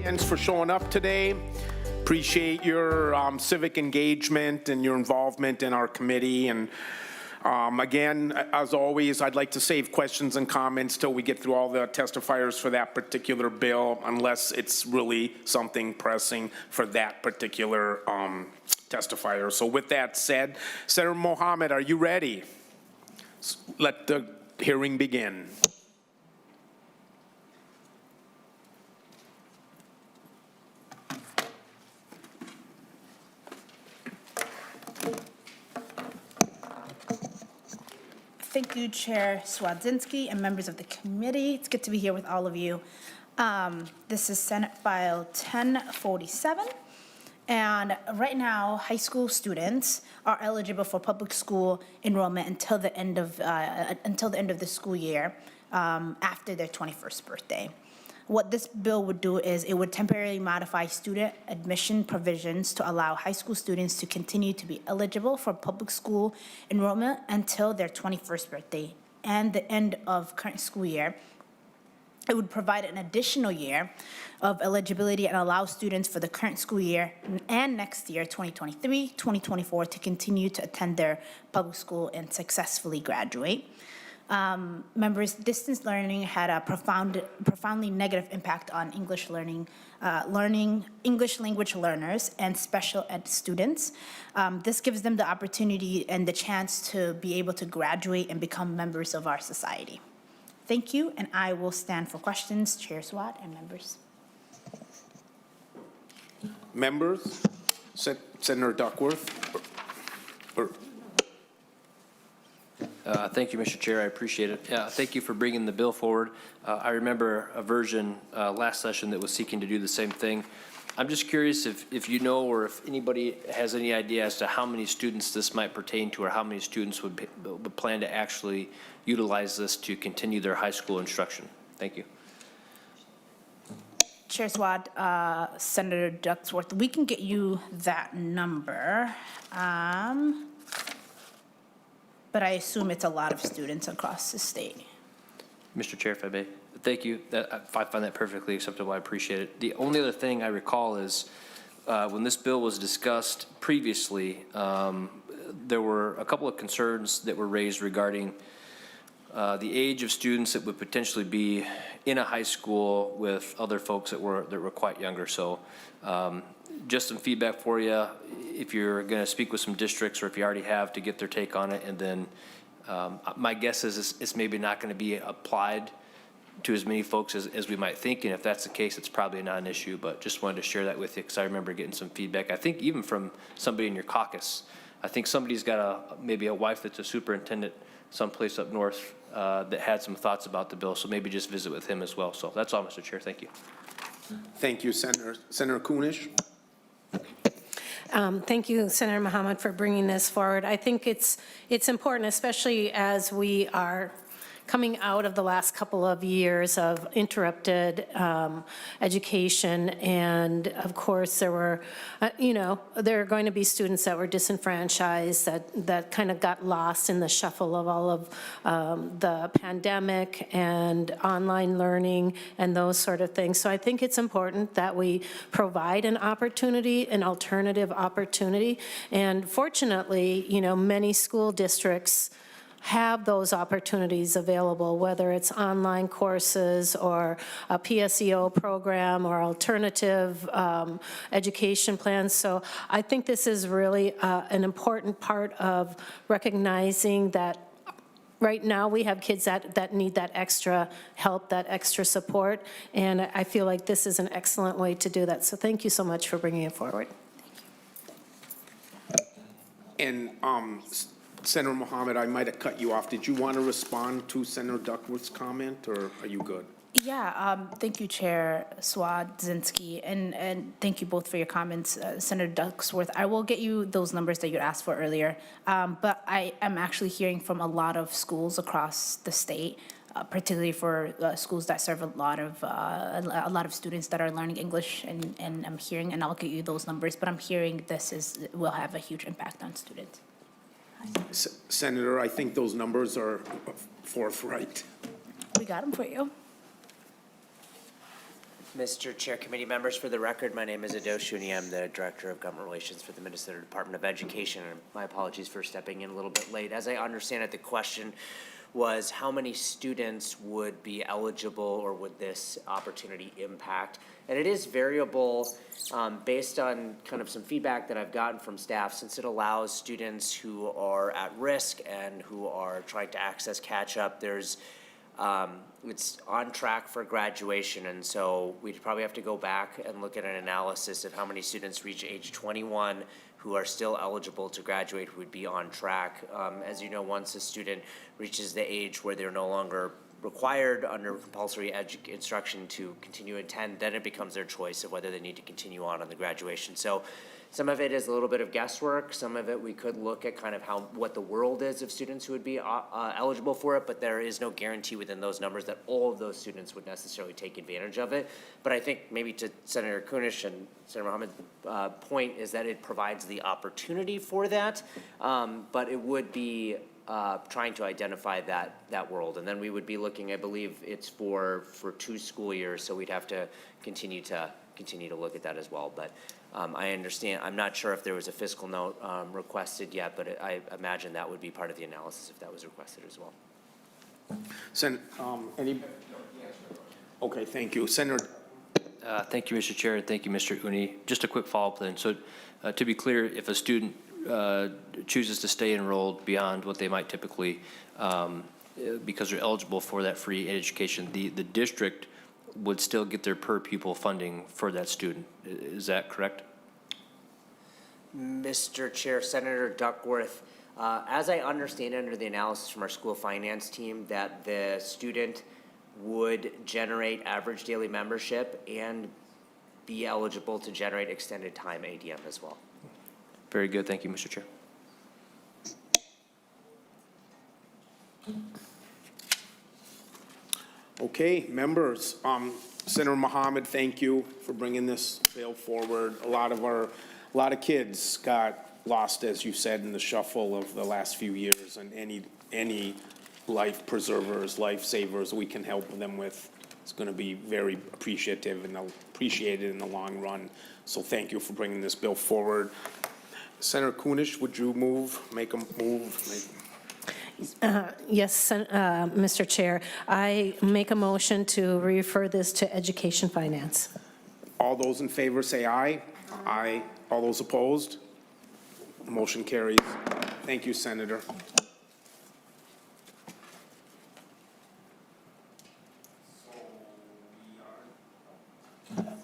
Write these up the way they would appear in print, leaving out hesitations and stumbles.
Thanks for showing up today. Appreciate your civic engagement and your involvement in our committee. And again, as always, I'd like to save questions and comments till we get through all the testifiers for that particular bill, unless it's really something pressing for that particular testifier. So with that said, Senator Mohamed, are you ready? Let the hearing begin. Thank you, Chair Swadzinski and members of the committee. It's good to be here with all of you. This is Senate File 1047. And right now, high school students are eligible for public school enrollment until the end of the school year, after their 21st birthday. What this bill would do is it would temporarily modify student admission provisions to allow high school students to continue to be eligible for public school enrollment until their 21st birthday and the end of current school year. It would provide an additional year of eligibility and allow students for the current school year and next year, 2023, 2024, to continue to attend their public school and successfully graduate. Members, distance learning had a profoundly negative impact on English learning, English language learners and special ed students. This gives them the opportunity and the chance to be able to graduate and become members of our society. Thank you, and I will stand for questions, Chair Swat and members. Members, Senator Duckworth. Thank you, Mr. Chair. I appreciate it. Thank you for bringing the bill forward. I remember a version last session that was seeking to do the same thing. I'm just curious if you know, or if anybody has any idea as to how many students this might pertain to, or how many students would plan to actually utilize this to continue their high school instruction. Thank you. Chair Swat, Senator Duckworth, we can get you that number. But I assume it's a lot of students across the state. Mr. Chair, if I may. Thank you. I find that perfectly acceptable. I appreciate it. The only other thing I recall is when this bill was discussed previously, there were a couple of concerns that were raised regarding the age of students that would potentially be in a high school with other folks that were quite younger. So just some feedback for you, if you're going to speak with some districts, or if you already have, to get their take on it. And then my guess is it's maybe not going to be applied to as many folks as we might think. And if that's the case, it's probably not an issue, but just wanted to share that with you because I remember getting some feedback. I think even from somebody in your caucus. I think somebody's got maybe a wife that's a superintendent someplace up north that had some thoughts about the bill. So maybe just visit with him as well. So that's all, Mr. Chair. Thank you. Thank you, Senator. Senator Kunish. Thank you, Senator Mohamed, for bringing this forward. I think it's important, especially as we are coming out of the last couple of years of interrupted education. And of course, there were, there are going to be students that were disenfranchised, that kind of got lost in the shuffle of all of the pandemic and online learning and those sort of things. So I think it's important that we provide an opportunity, an alternative opportunity. And fortunately, many school districts have those opportunities available, whether it's online courses or a PSEO program or alternative education plans. So I think this is really an important part of recognizing that right now we have kids that need that extra help, that extra support, and I feel like this is an excellent way to do that. So thank you so much for bringing it forward. And Senator Mohamed, I might have cut you off. Did you want to respond to Senator Duckworth's comment, or are you good? Yeah, thank you, Chair Swadzinski, and thank you both for your comments, Senator Duckworth. I will get you those numbers that you asked for earlier, but I am actually hearing from a lot of schools across the state, particularly for schools that serve a lot of students that are learning English, and I'm hearing, and I'll get you those numbers, but I'm hearing this will have a huge impact on students. Senator, I think those numbers are forthright. We got them for you. Mr. Chair, committee members, for the record, my name is Ado Shuni. I'm the Director of Government Relations for the Minnesota Department of Education. And my apologies for stepping in a little bit late. As I understand it, the question was how many students would be eligible or would this opportunity impact? And it is variable based on kind of some feedback that I've gotten from staff, since it allows students who are at risk and who are trying to access catch-up. It's on track for graduation, and so we'd probably have to go back and look at an analysis of how many students reach age 21 who are still eligible to graduate, who would be on track. As you know, once a student reaches the age where they're no longer required under compulsory instruction to continue to attend, then it becomes their choice of whether they need to continue on the graduation. So some of it is a little bit of guesswork. Some of it we could look at kind of what the world is of students who would be eligible for it, but there is no guarantee within those numbers that all of those students would necessarily take advantage of it. But I think maybe to Senator Kunish and Senator Mohamed's point is that it provides the opportunity for that, but it would be trying to identify that world. And then we would be looking, I believe it's for 2 school years, so we'd have to continue to look at that as well. But I understand, I'm not sure if there was a fiscal note requested yet, but I imagine that would be part of the analysis if that was requested as well. Okay, thank you. Senator. Thank you, Mr. Chair, and thank you, Mr. Uni. Just a quick follow-up then. So to be clear, if a student chooses to stay enrolled beyond what they might typically, because they're eligible for that free education, the district would still get their per pupil funding for that student. Is that correct? Mr. Chair, Senator Duckworth, as I understand under the analysis from our school finance team, that the student would generate average daily membership and be eligible to generate extended time ADM as well. Very good. Thank you, Mr. Chair. Okay, members, Senator Mohamed, thank you for bringing this bill forward. A lot of kids got lost, as you said, in the shuffle of the last few years, and any life preservers, life savers we can help them with is going to be very appreciated in the long run. So thank you for bringing this bill forward. Senator Kunish, would you make a move? Yes, Mr. Chair. I make a motion to refer this to Education Finance. All those in favor say aye. Aye. All those opposed? Motion carries. Thank you, Senator.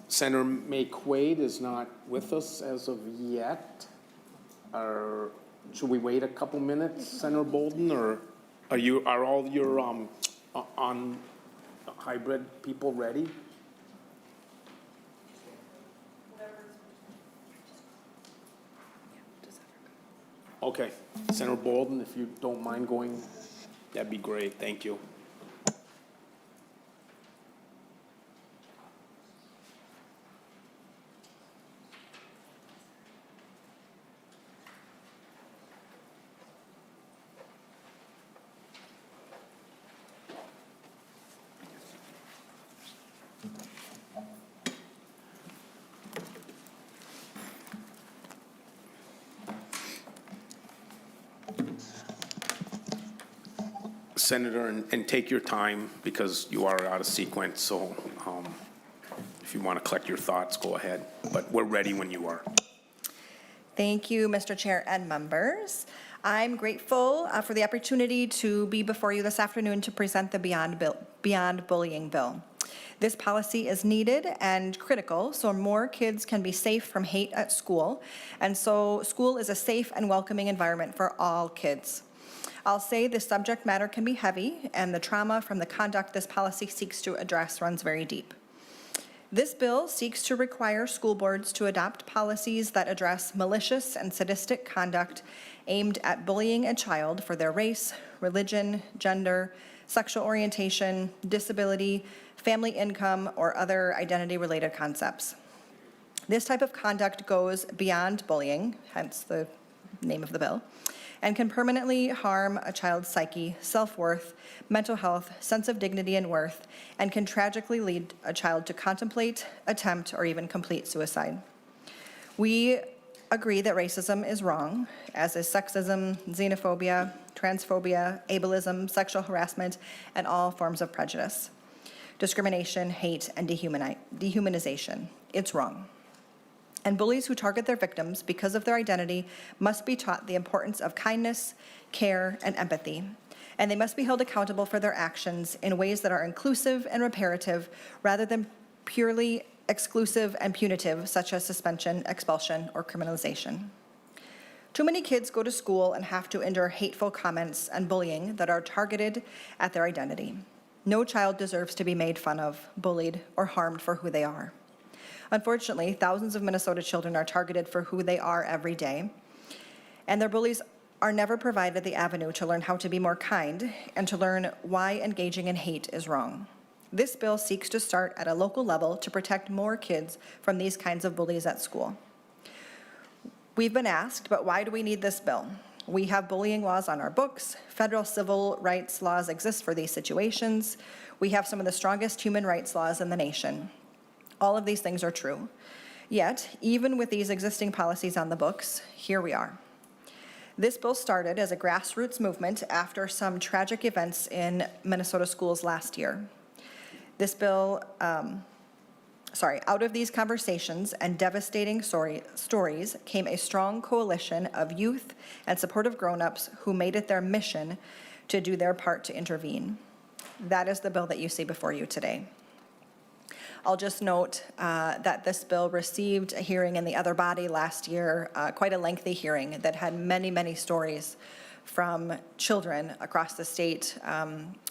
Senator Maye Quade is not with us as of yet. Should we wait a couple minutes, Senator Boldon, or are all your on hybrid people ready? Okay, Senator Boldon, if you don't mind going, that'd be great. Thank you. Senator, and take your time because you are out of sequence, so if you want to collect your thoughts, go ahead, but we're ready when you are. Thank you, Mr. Chair and members. I'm grateful for the opportunity to be before you this afternoon to present the Beyond Bullying Bill. This policy is needed and critical so more kids can be safe from hate at school, and so school is a safe and welcoming environment for all kids. I'll say the subject matter can be heavy, and the trauma from the conduct this policy seeks to address runs very deep. This bill seeks to require school boards to adopt policies that address malicious and sadistic conduct aimed at bullying a child for their race, religion, gender, sexual orientation, disability, family income, or other identity-related concepts. This type of conduct goes beyond bullying, hence the name of the bill, and can permanently harm a child's psyche, self-worth, mental health, sense of dignity and worth, and can tragically lead a child to contemplate, attempt, or even complete suicide. We agree that racism is wrong, as is sexism, xenophobia, transphobia, ableism, sexual harassment, and all forms of prejudice, discrimination, hate, and dehumanization. It's wrong. And bullies who target their victims because of their identity must be taught the importance of kindness, care, and empathy. And they must be held accountable for their actions in ways that are inclusive and reparative rather than purely exclusive and punitive, such as suspension, expulsion, or criminalization. Too many kids go to school and have to endure hateful comments and bullying that are targeted at their identity. No child deserves to be made fun of, bullied, or harmed for who they are. Unfortunately, thousands of Minnesota children are targeted for who they are every day, and their bullies are never provided the avenue to learn how to be more kind and to learn why engaging in hate is wrong. This bill seeks to start at a local level to protect more kids from these kinds of bullies at school. We've been asked, but why do we need this bill? We have bullying laws on our books. Federal civil rights laws exist for these situations. We have some of the strongest human rights laws in the nation. All of these things are true. Yet, even with these existing policies on the books, here we are. This bill started as a grassroots movement after some tragic events in Minnesota schools last year. This bill, out of these conversations and devastating stories came a strong coalition of youth and supportive grown-ups who made it their mission to do their part to intervene. That is the bill that you see before you today. I'll just note that this bill received a hearing in the other body last year, quite a lengthy hearing that had many, many stories from children across the state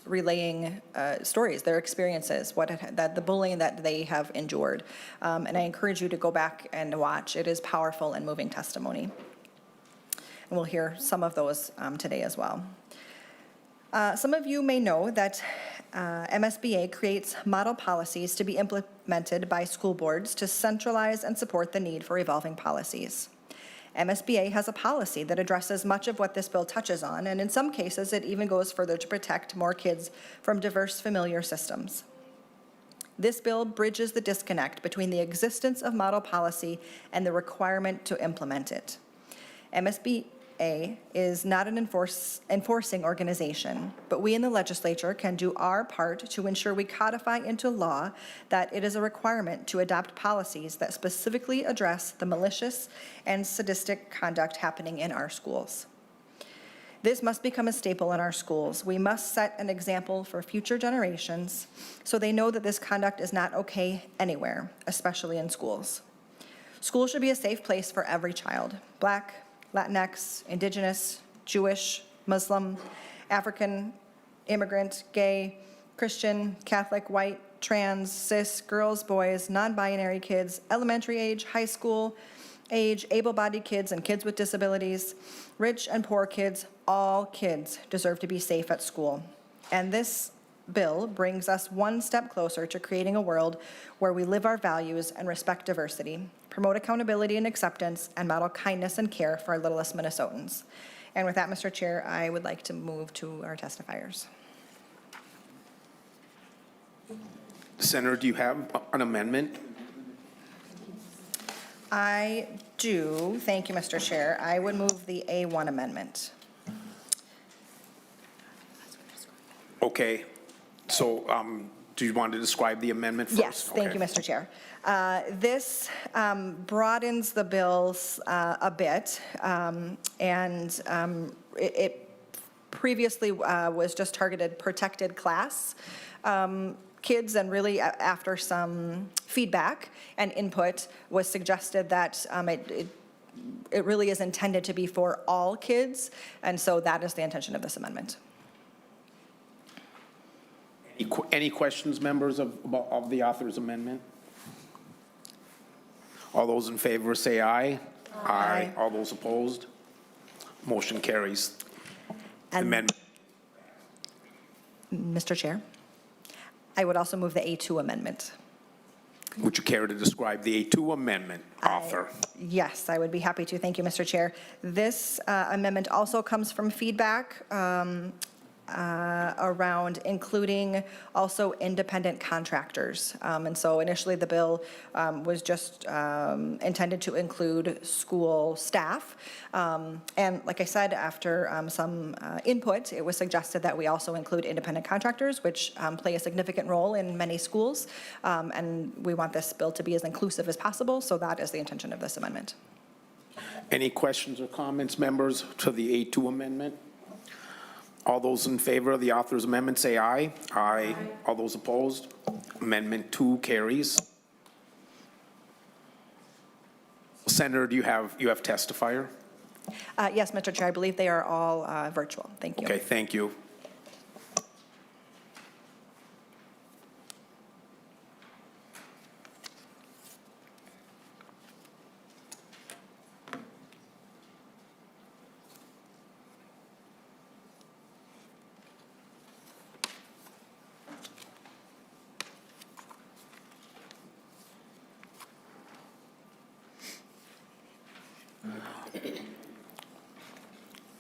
relaying stories, their experiences, the bullying that they have endured. And I encourage you to go back and watch. It is powerful and moving testimony. And we'll hear some of those today as well. Some of you may know that MSBA creates model policies to be implemented by school boards to centralize and support the need for evolving policies. MSBA has a policy that addresses much of what this bill touches on, and in some cases, it even goes further to protect more kids from diverse familiar systems. This bill bridges the disconnect between the existence of model policy and the requirement to implement it. MSBA is not an enforcing organization, but we in the legislature can do our part to ensure we codify into law that it is a requirement to adopt policies that specifically address the malicious and sadistic conduct happening in our schools. This must become a staple in our schools. We must set an example for future generations so they know that this conduct is not okay anywhere, especially in schools. Schools should be a safe place for every child, Black, Latinx, Indigenous, Jewish, Muslim, African, immigrant, gay, Christian, Catholic, white, trans, cis, girls, boys, non-binary kids, elementary age, high school age, able-bodied kids and kids with disabilities, rich and poor kids, all kids deserve to be safe at school. And this bill brings us one step closer to creating a world where we live our values and respect diversity, promote accountability and acceptance, and model kindness and care for our littlest Minnesotans. And with that, Mr. Chair, I would like to move to our testifiers. Senator, do you have an amendment? I do. Thank you, Mr. Chair. I would move the A1 amendment. Okay. So do you want to describe the amendment first? Yes, thank you, Mr. Chair. This broadens the bills a bit, and it previously was just targeted protected class kids, and really after some feedback and input was suggested that it really is intended to be for all kids, and so that is the intention of this amendment. Any questions, members, of the author's amendment? All those in favor say aye. Aye. All those opposed? Motion carries. Amendment. Mr. Chair, I would also move the A2 amendment. Would you care to describe the A2 amendment, author? Yes, I would be happy to. Thank you, Mr. Chair. This amendment also comes from feedback around including also independent contractors. And so initially, the bill was just intended to include school staff. And like I said, after some input, it was suggested that we also include independent contractors, which play a significant role in many schools. And we want this bill to be as inclusive as possible, so that is the intention of this amendment. Any questions or comments, members, to the A2 amendment? All those in favor of the author's amendment say aye. Aye. All those opposed? Amendment 2 carries. Senator, do you have testifier? Yes, Mr. Chair, I believe they are all virtual. Thank you. Okay, thank you.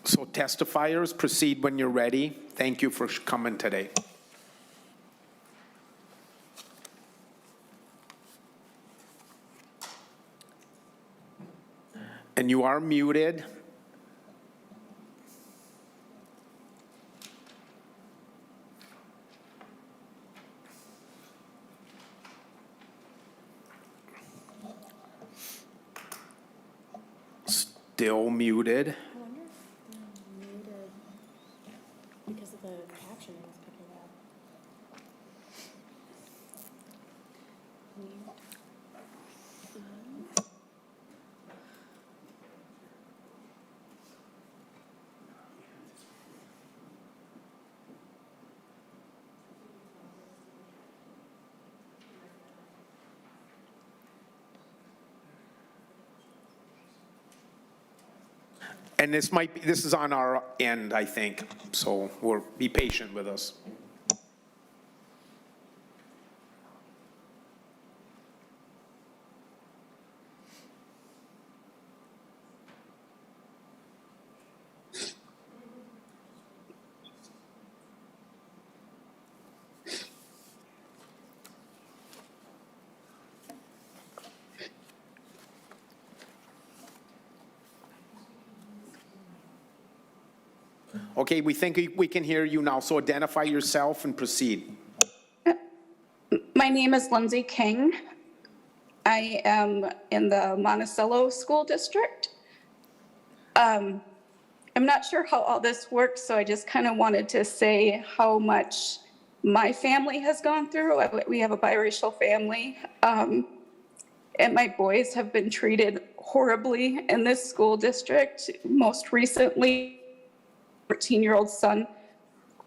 So testifiers, proceed when you're ready. Thank you for coming today. And you are muted. Still muted. Because of the captioning is picking up. And this is on our end, I think, so be patient with us. Okay, we think we can hear you now, so identify yourself and proceed. My name is Lindsay King. I am in the Monticello School District. I'm not sure how all this works, so I just kind of wanted to say how much my family has gone through. We have a biracial family, and my boys have been treated horribly in this school district. Most recently, 14-year-old son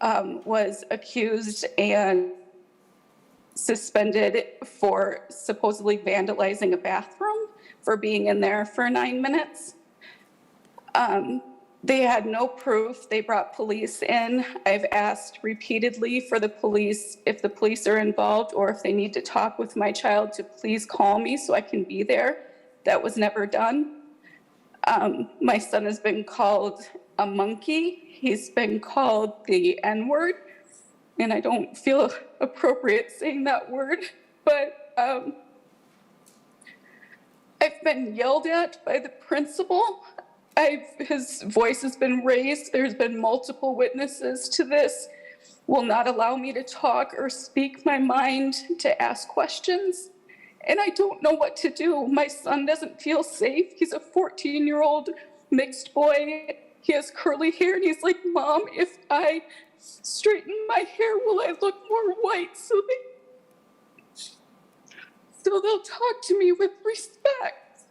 was accused and suspended for supposedly vandalizing a bathroom for being in there for 9 minutes. They had no proof. They brought police in. I've asked repeatedly for the police, if the police are involved or if they need to talk with my child, to please call me so I can be there. That was never done. My son has been called a monkey. He's been called the N-word, and I don't feel appropriate saying that word, but I've been yelled at by the principal. His voice has been raised. There's been multiple witnesses to this. Will not allow me to talk or speak my mind, to ask questions. And I don't know what to do. My son doesn't feel safe. He's a 14-year-old mixed boy. He has curly hair, and he's like, Mom, if I straighten my hair, will I look more white? So they'll talk to me with respect.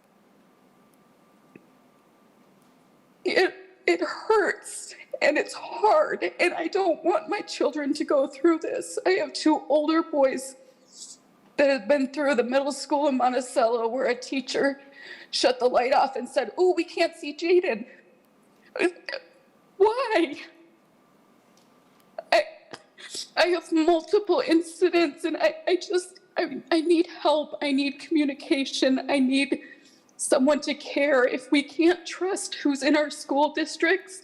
It hurts, and it's hard, and I don't want my children to go through this. I have 2 older boys that have been through the middle school in Monticello where a teacher shut the light off and said, oh, we can't see Jaden. Why? I have multiple incidents, and I need help. I need communication. I need someone to care. If we can't trust who's in our school districts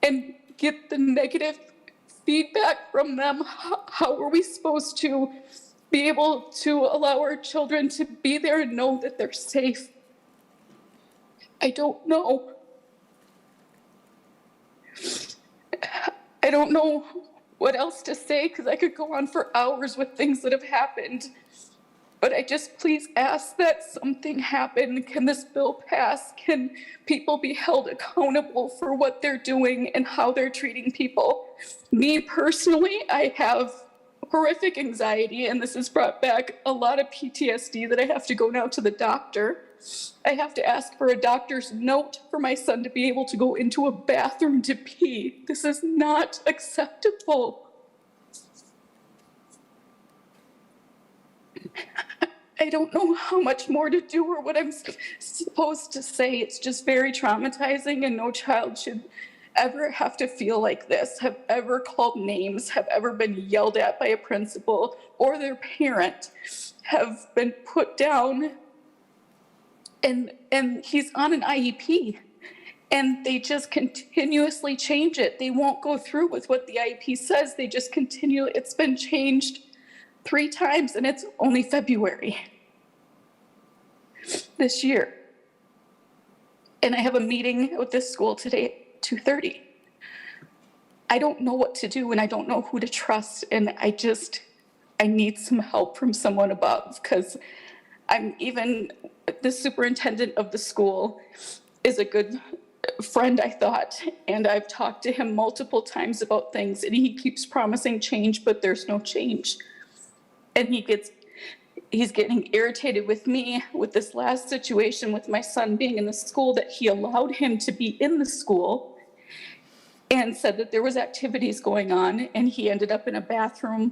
and get the negative feedback from them, how are we supposed to be able to allow our children to be there and know that they're safe? I don't know. I don't know what else to say, because I could go on for hours with things that have happened. But I just please ask that something happen. Can this bill pass? Can people be held accountable for what they're doing and how they're treating people? Me personally, I have horrific anxiety, and this has brought back a lot of PTSD that I have to go now to the doctor. I have to ask for a doctor's note for my son to be able to go into a bathroom to pee. This is not acceptable. I don't know how much more to do or what I'm supposed to say. It's just very traumatizing, and no child should ever have to feel like this, have ever called names, have ever been yelled at by a principal or their parent, have been put down. And he's on an IEP, and they just continuously change it. They won't go through with what the IEP says. They just continue. It's been changed 3 times, and it's only February this year. And I have a meeting with this school today at 2:30. I don't know what to do, and I don't know who to trust, and I need some help from someone above, because the superintendent of the school is a good friend, I thought, and I've talked to him multiple times about things, and he keeps promising change, but there's no change. And he's getting irritated with me with this last situation with my son being in the school, that he allowed him to be in the school and said that there was activities going on, and he ended up in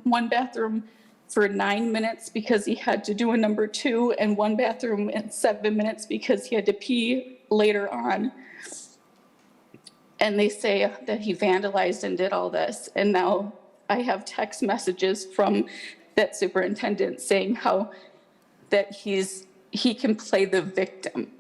one bathroom for 9 minutes because he had to do a number 2, and one bathroom in 7 minutes because he had to pee later on. And they say that he vandalized and did all this. And now I have text messages from that superintendent saying how that he can play the victim.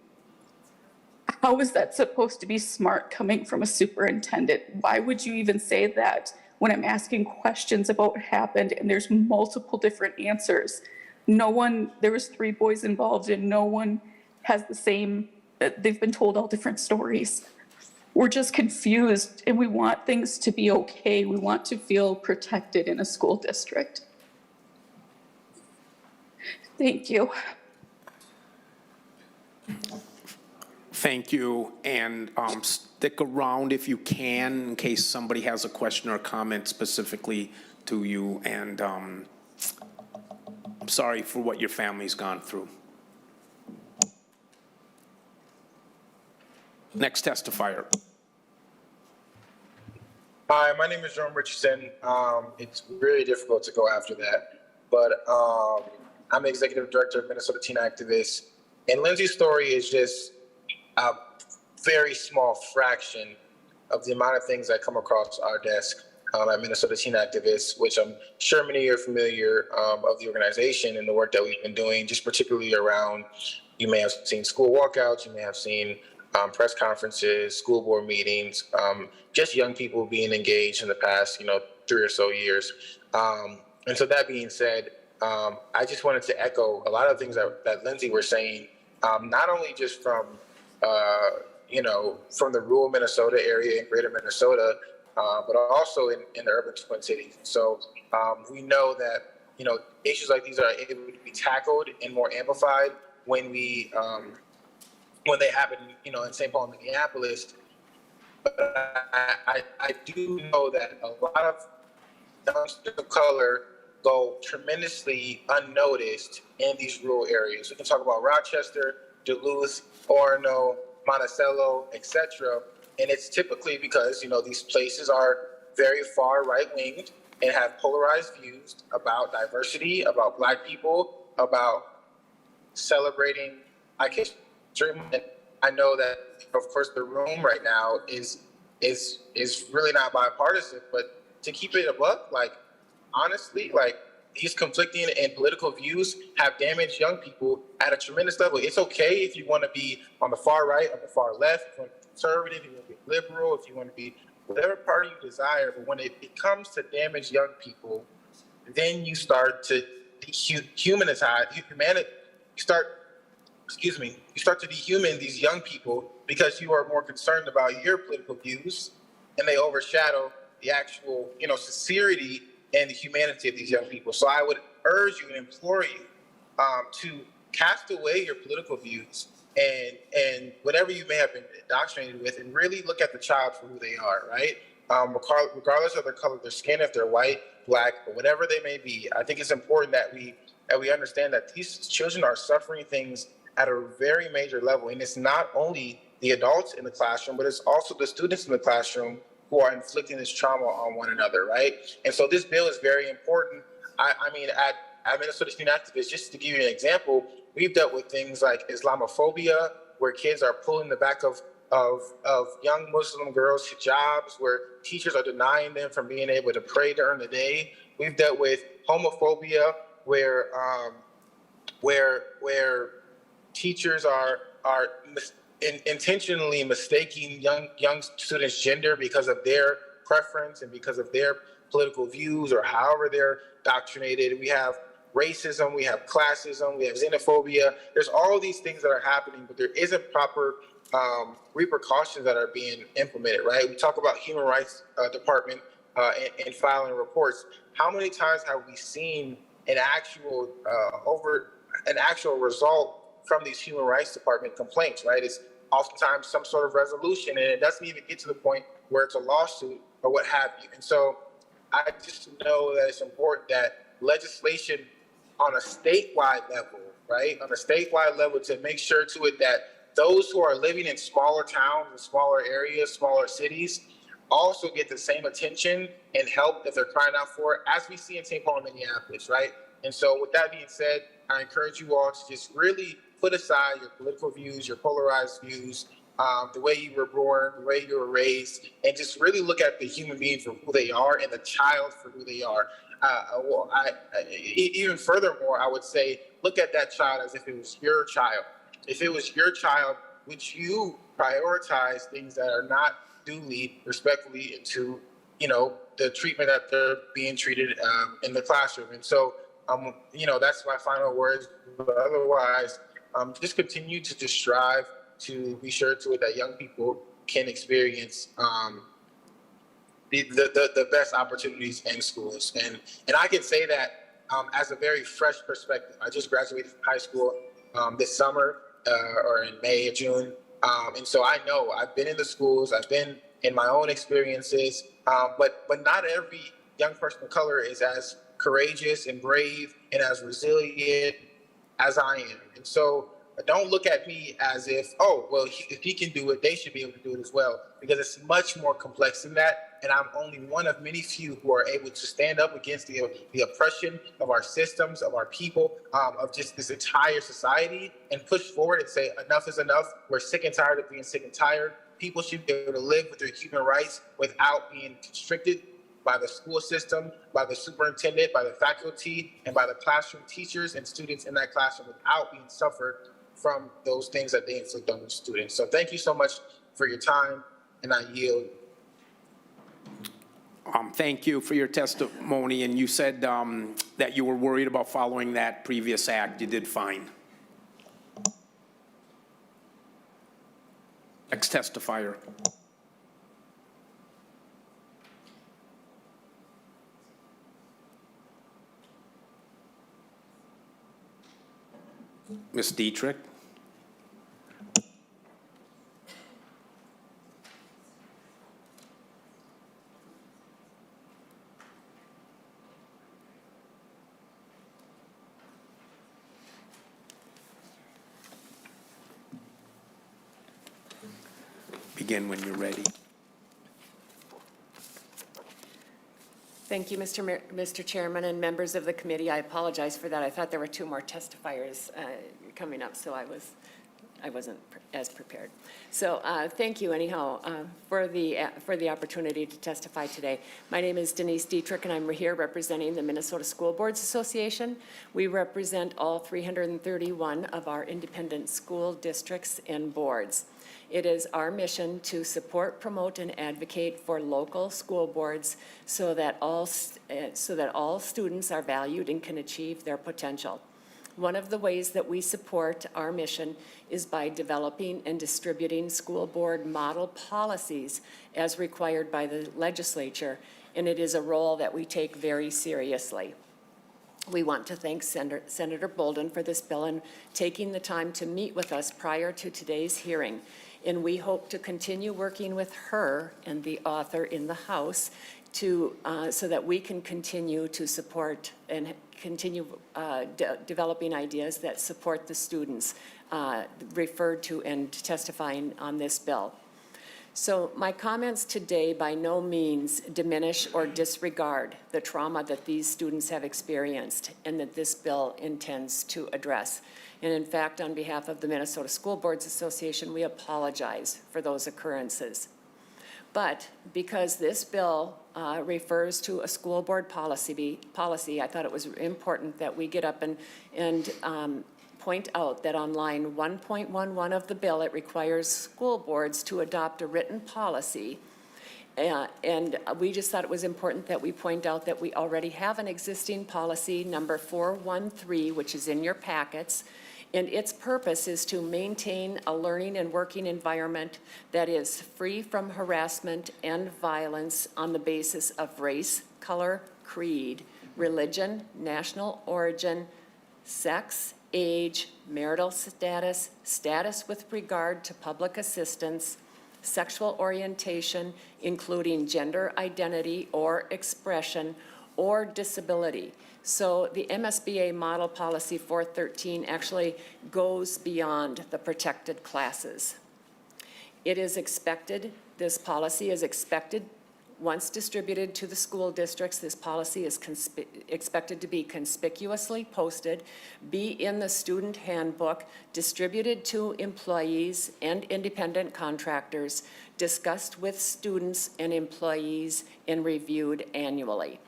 How is that supposed to be smart coming from a superintendent? Why would you even say that when I'm asking questions about what happened and there's multiple different answers? There was 3 boys involved, and no one has the same, they've been told all different stories. We're just confused, and we want things to be okay. We want to feel protected in a school district. Thank you. Thank you, and stick around if you can in case somebody has a question or comment specifically to you, and I'm sorry for what your family's gone through. Next testifier. Hi, my name is Jerome Richardson. It's really difficult to go after that, but I'm executive director of Minnesota Teen Activists, and Lindsay's story is just a very small fraction of the amount of things that come across our desk at Minnesota Teen Activists, which I'm sure many of you are familiar of the organization and the work that we've been doing, just particularly around, you may have seen school walkouts, you may have seen press conferences, school board meetings, just young people being engaged in the past, 3 or so years. And so that being said, I just wanted to echo a lot of things that Lindsay was saying, not only just from from the rural Minnesota area in greater Minnesota, but also in the urban Twin Cities. So we know that, issues like these are able to be tackled and more amplified when they happen, in St. Paul and Minneapolis. But I do know that a lot of youngsters of color go tremendously unnoticed in these rural areas. We can talk about Rochester, Duluth, Orono, Monticello, etc. And it's typically because, these places are very far right-winged and have polarized views about diversity, about Black people, about celebrating Black history. I know that, of course, the room right now is really not bipartisan, but to keep it a buck, honestly, these conflicting and political views have damaged young people at a tremendous level. It's okay if you want to be on the far right, on the far left, if you want to be conservative, if you want to be liberal, if you want to be whatever party you desire. But when it comes to damage young people, then you start to dehumanize humanity. You start to dehuman these young people because you are more concerned about your political views, and they overshadow the actual, sincerity and the humanity of these young people. So I would urge you and implore you to cast away your political views and whatever you may have been indoctrinated with, and really look at the child for who they are, right? Regardless of the color of their skin, if they're white, black, or whatever they may be. I think it's important that we understand that these children are suffering things at a very major level. And it's not only the adults in the classroom, but it's also the students in the classroom who are inflicting this trauma on one another, right? And so this bill is very important. I mean, at Minnesota Student Activists, just to give you an example, we've dealt with things like Islamophobia, where kids are pulling the back of young Muslim girls' hijabs, where teachers are denying them from being able to pray during the day. We've dealt with homophobia, where teachers are intentionally mistaking young students' gender because of their preference and because of their political views or however they're indoctrinated. We have racism, we have classism, we have xenophobia. There's all these things that are happening, but there isn't proper repercussions that are being implemented, right? We talk about human rights department and filing reports. How many times have we seen an actual result from these human rights department complaints, right? It's oftentimes some sort of resolution, and it doesn't even get to the point where it's a lawsuit or what have you. And so I just know that it's important that legislation on a statewide level, right? On a statewide level, to make sure to it that those who are living in smaller towns and smaller areas, smaller cities, also get the same attention and help that they're crying out for, as we see in St. Paul and Minneapolis, right? And so with that being said, I encourage you all to just really put aside your political views, your polarized views, the way you were born, the way you were raised, and just really look at the human being for who they are and the child for who they are. Even furthermore, I would say, look at that child as if it was your child. If it was your child, would you prioritize things that are not duly, respectfully into, the treatment that they're being treated in the classroom? And so, that's my final words. But otherwise, just continue to just strive to be sure to it that young people can experience the best opportunities in schools. And I can say that as a very fresh perspective. I just graduated from high school this summer or in May or June. And so I know I've been in the schools, I've been in my own experiences, but not every young person of color is as courageous and brave and as resilient as I am. And so don't look at me as if, if he can do it, they should be able to do it as well, because it's much more complex than that. And I'm only one of many few who are able to stand up against the oppression of our systems, of our people, of just this entire society, and push forward and say, enough is enough. We're sick and tired of being sick and tired. People should be able to live with their human rights without being constricted by the school system, by the superintendent, by the faculty, and by the classroom teachers and students in that classroom without being suffered from those things that they inflict on the students. So thank you so much for your time, and I yield. Thank you for your testimony. And you said that you were worried about following that previous act. You did fine. Next testifier. Ms. Dietrich. Begin when you're ready. Thank you, Mr. Chairman and members of the committee. I apologize for that. I thought there were two more testifiers coming up, so I was I wasn't as prepared. So thank you anyhow for the opportunity to testify today. My name is Denise Dietrich, and I'm here representing the Minnesota School Boards Association. We represent all 331 of our independent school districts and boards. It is our mission to support, promote, and advocate for local school boards so that all students are valued and can achieve their potential. One of the ways that we support our mission is by developing and distributing school board model policies as required by the legislature, and it is a role that we take very seriously. We want to thank Senator Boldon for this bill and taking the time to meet with us prior to today's hearing. And we hope to continue working with her and the author in the House to, so that we can continue to support and continue developing ideas that support the students referred to and testifying on this bill. So my comments today by no means diminish or disregard the trauma that these students have experienced and that this bill intends to address. And in fact, on behalf of the Minnesota School Boards Association, we apologize for those occurrences. But because this bill refers to a school board policy, I thought it was important that we get up and point out that on line 1.11 of the bill, it requires school boards to adopt a written policy. And we just thought it was important that we point out that we already have an existing policy, number 413, which is in your packets. And its purpose is to maintain a learning and working environment that is free from harassment and violence on the basis of race, color, creed, religion, national origin, sex, age, marital status, status with regard to public assistance, sexual orientation, including gender identity or expression, or disability. So the MSBA Model Policy 413 actually goes beyond the protected classes. It is expected, this policy is expected, once distributed to the school districts, this policy is expected to be conspicuously posted, be in the student handbook, distributed to employees and independent contractors, discussed with students and employees, and reviewed annually.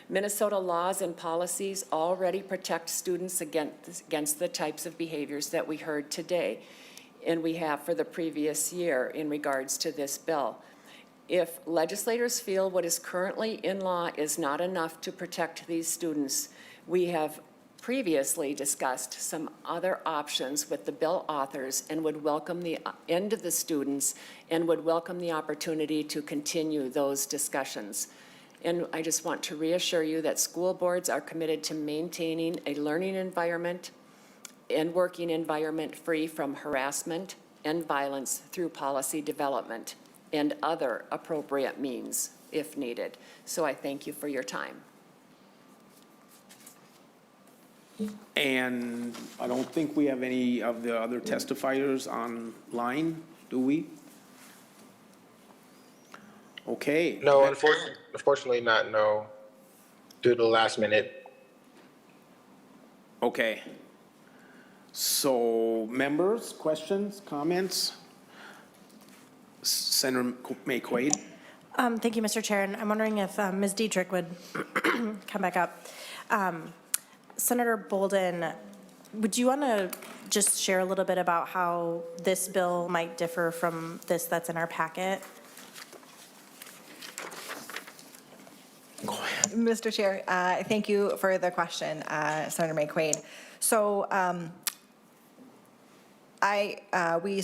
Minnesota laws and policies already protect students against the types of behaviors that we heard today, and we have for the previous year in regards to this bill. If legislators feel what is currently in law is not enough to protect these students, we have previously discussed some other options with the bill authors and would welcome the end of the students and would welcome the opportunity to continue those discussions. And I just want to reassure you that school boards are committed to maintaining a learning environment and working environment free from harassment and violence through policy development and other appropriate means if needed. So I thank you for your time. And I don't think we have any of the other testifiers online, do we? Okay. No, unfortunately not, no, due to the last minute. Okay. So, members, questions, comments? Senator Maye Quade. Thank you, Mr. Chair, and I'm wondering if Ms. Dietrich would come back up. Senator Boldon, would you want to just share a little bit about how this bill might differ from this that's in our packet? Mr. Chair, thank you for the question, Senator Maye Quade. So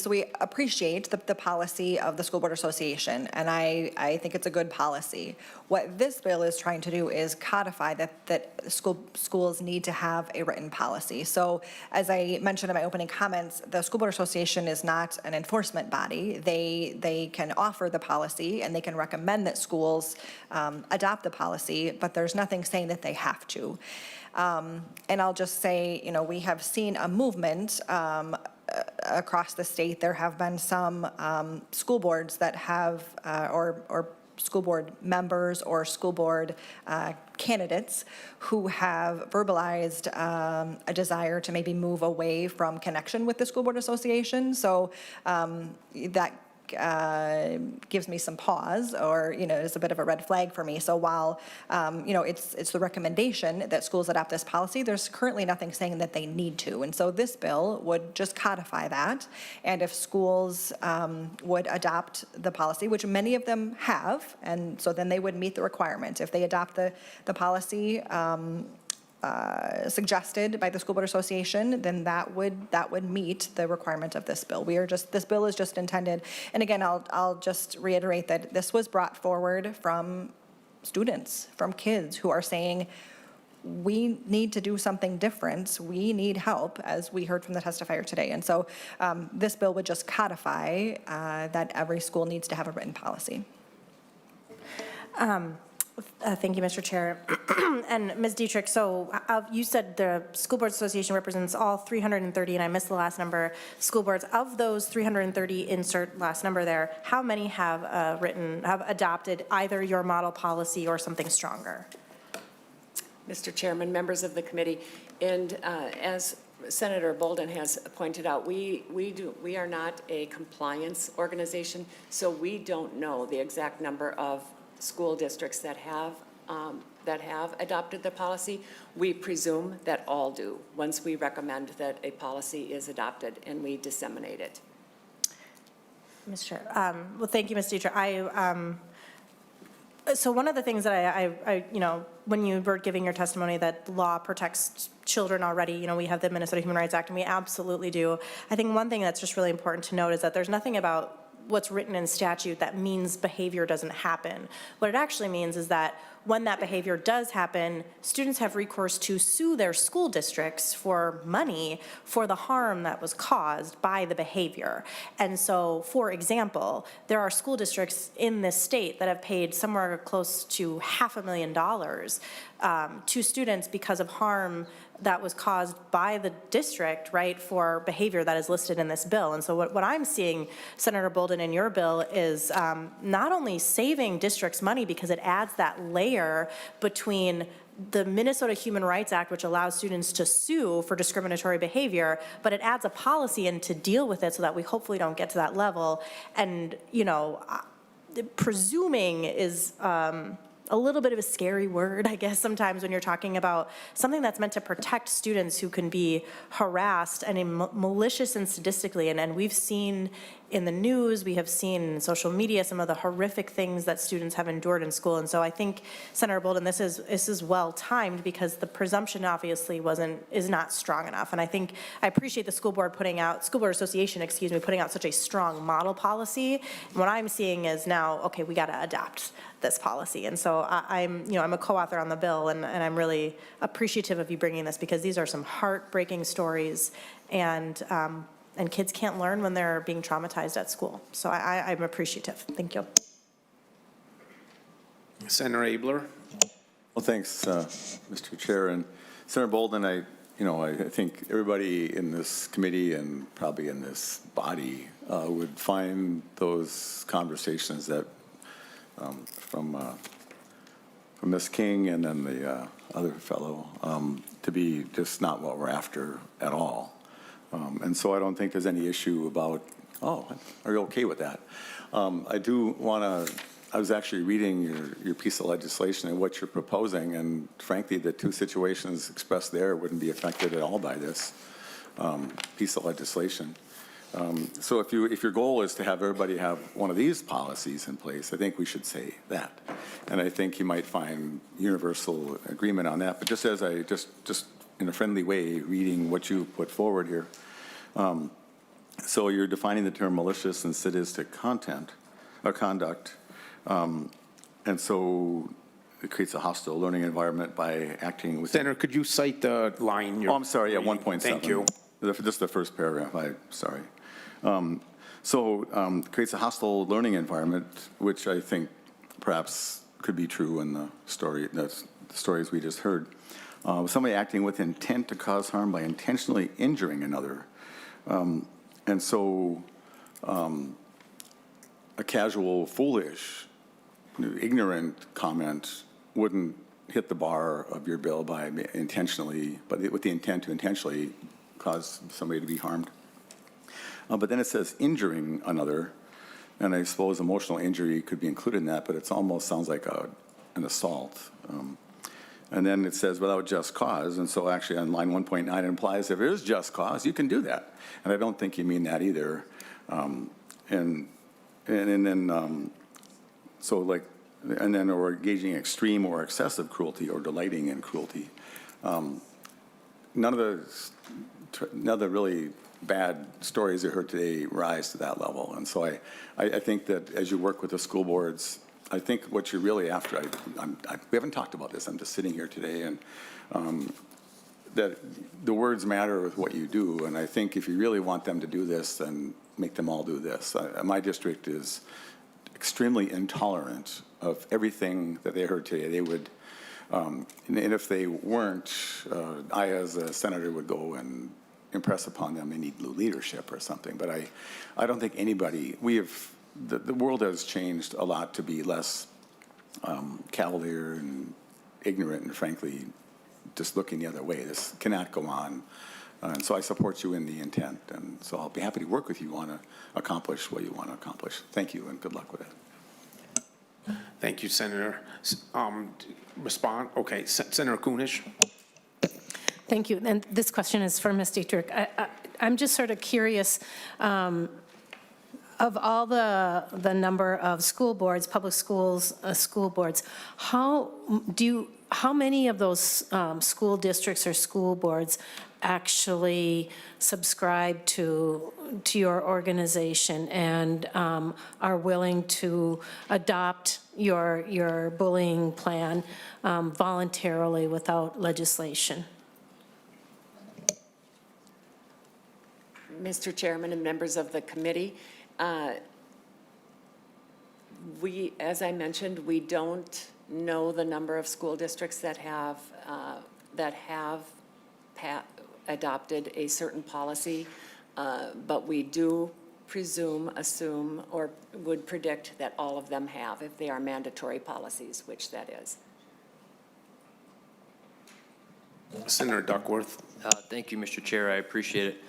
we appreciate the policy of the School Board Association, and I think it's a good policy. What this bill is trying to do is codify that schools need to have a written policy. So as I mentioned in my opening comments, the School Board Association is not an enforcement body. They can offer the policy and they can recommend that schools adopt the policy, but there's nothing saying that they have to. And I'll just say, you know, we have seen a movement across the state. There have been some school boards that have, or school board members or school board candidates who have verbalized a desire to maybe move away from connection with the school board association. So that gives me some pause, or, is a bit of a red flag for me. So while, it's the recommendation that schools adopt this policy, there's currently nothing saying that they need to. And so this bill would just codify that. And if schools would adopt the policy, which many of them have, and so then they would meet the requirement. If they adopt the policy suggested by the School Board Association, then that would meet the requirement of this bill. This bill is just intended, and again, I'll just reiterate that this was brought forward from students, from kids who are saying, we need to do something different. We need help, as we heard from the testifier today. And so this bill would just codify that every school needs to have a written policy. Thank you, Mr. Chair. And Ms. Dietrich, so you said the School Boards Association represents all 330, and I missed the last number, school boards. Of those 330, insert last number there, how many have have adopted either your model policy or something stronger? Mr. Chairman, members of the committee, and as Senator Boldon has pointed out, we are not a compliance organization, so we don't know the exact number of school districts that have adopted the policy. We presume that all do, once we recommend that a policy is adopted and we disseminate it. Mr. Chair, well, thank you, Ms. Dietrich. So one of the things that I when you were giving your testimony that law protects children already, we have the Minnesota Human Rights Act, and we absolutely do. I think one thing that's just really important to note is that there's nothing about what's written in statute that means behavior doesn't happen. What it actually means is that when that behavior does happen, students have recourse to sue their school districts for money for the harm that was caused by the behavior. And so, for example, there are school districts in this state that have paid somewhere close to $500,000 to students because of harm that was caused by the district, right, for behavior that is listed in this bill. And so what I'm seeing, Senator Boldon, in your bill is not only saving districts money because it adds that layer between the Minnesota Human Rights Act, which allows students to sue for discriminatory behavior, but it adds a policy in to deal with it so that we hopefully don't get to that level. And, presuming is a little bit of a scary word, I guess, sometimes when you're talking about something that's meant to protect students who can be harassed and malicious and sadistically. And we've seen in the news, we have seen in social media some of the horrific things that students have endured in school. And so I think, Senator Boldon, this is well timed because the presumption obviously is not strong enough. And I appreciate the School Board Association, putting out such a strong model policy. And what I'm seeing is now, okay, we got to adopt this policy. And so I'm a co-author on the bill, and I'm really appreciative of you bringing this because these are some heartbreaking stories, and kids can't learn when they're being traumatized at school. So I'm appreciative. Thank you. Senator Abler. Well, thanks, Mr. Chair. And Senator Boldon, I think everybody in this committee and probably in this body would find those conversations that from Ms. King and then the other fellow to be just not what we're after at all. And so I don't think there's any issue about, are you okay with that? I do want to, I was actually reading your piece of legislation and what you're proposing, and frankly, the two situations expressed there wouldn't be affected at all by this piece of legislation. So if your goal is to have everybody have one of these policies in place, I think we should say that. And I think you might find universal agreement on that. But just as just in a friendly way, reading what you put forward here. So you're defining the term malicious and sadistic content or conduct. And so it creates a hostile learning environment by acting with. Senator, could you cite the line? I'm sorry, 1.7. Thank you. Just the first paragraph, sorry. Creates a hostile learning environment, which I think perhaps could be true in the stories we just heard. Somebody acting with intent to cause harm by intentionally injuring another. A casual, foolish ignorant comment wouldn't hit the bar of your bill by intentionally, but with the intent to intentionally cause somebody to be harmed. But then it says injuring another, and I suppose emotional injury could be included in that, but it almost sounds like an assault. And then it says without just cause, and so actually on line 1.9 it implies if there is just cause, you can do that. And I don't think you mean that either. And then, or engaging in extreme or excessive cruelty or delighting in cruelty. None of the really bad stories I heard today rise to that level. And so I think that as you work with the school boards, I think what you're really after, we haven't talked about this, I'm just sitting here today, and that the words matter with what you do. And I think if you really want them to do this, then make them all do this. My district is extremely intolerant of everything that they heard today. They would, and if they weren't, I as a senator would go and impress upon them they need new leadership or something. But I don't think anybody, the world has changed a lot to be less cavalier and ignorant and frankly just looking the other way. This cannot go on. And so I support you in the intent. And so I'll be happy to work with you on to accomplish what you want to accomplish. Thank you and good luck with it. Thank you, Senator. Respond? Okay, Senator Kunish. Thank you. And this question is for Ms. Dietrich. I'm just sort of curious, of all the number of school boards, public schools, school boards, how many of those school districts or school boards actually subscribe to your organization and are willing to adopt your bullying plan voluntarily without legislation? Mr. Chairman and members of the committee, as I mentioned, we don't know the number of school districts that have adopted a certain policy, but we do assume, or would predict that all of them have, if they are mandatory policies, which that is. Senator Duckworth. Thank you, Mr. Chair. I appreciate it.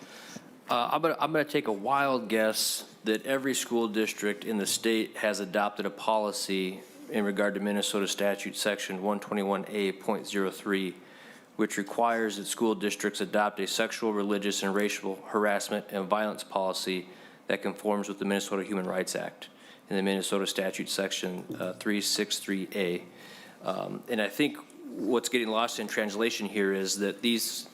I'm going to take a wild guess that every school district in the state has adopted a policy in regard to Minnesota statute section 121A.03, which requires that school districts adopt a sexual, religious, and racial harassment and violence policy that conforms with the Minnesota Human Rights Act and the Minnesota statute section 363A. And I think what's getting lost in translation here is that this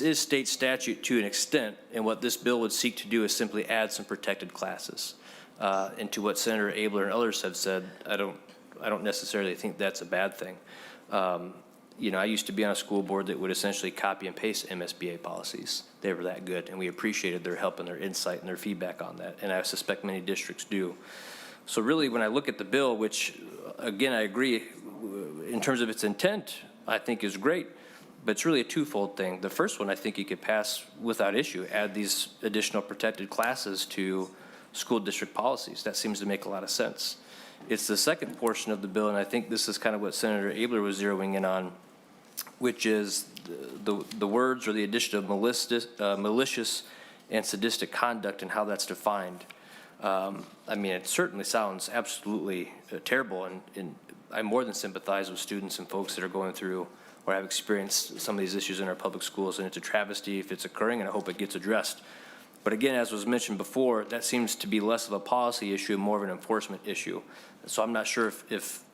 is state statute to an extent, and what this bill would seek to do is simply add some protected classes. And to what Senator Abler and others have said, I don't necessarily think that's a bad thing. I used to be on a school board that would essentially copy and paste MSBA policies. They were that good, and we appreciated their help and their insight and their feedback on that, and I suspect many districts do. So really, when I look at the bill, which, again, I agree, in terms of its intent, I think is great, but it's really a twofold thing. The first one, I think you could pass without issue, add these additional protected classes to school district policies. That seems to make a lot of sense. It's the second portion of the bill, and I think this is kind of what Senator Abler was zeroing in on, which is the words or the addition of malicious and sadistic conduct and how that's defined. I mean, it certainly sounds absolutely terrible, and I more than sympathize with students and folks that are going through or have experienced some of these issues in our public schools, and it's a travesty if it's occurring, and I hope it gets addressed. But again, as was mentioned before, that seems to be less of a policy issue and more of an enforcement issue. So I'm not sure if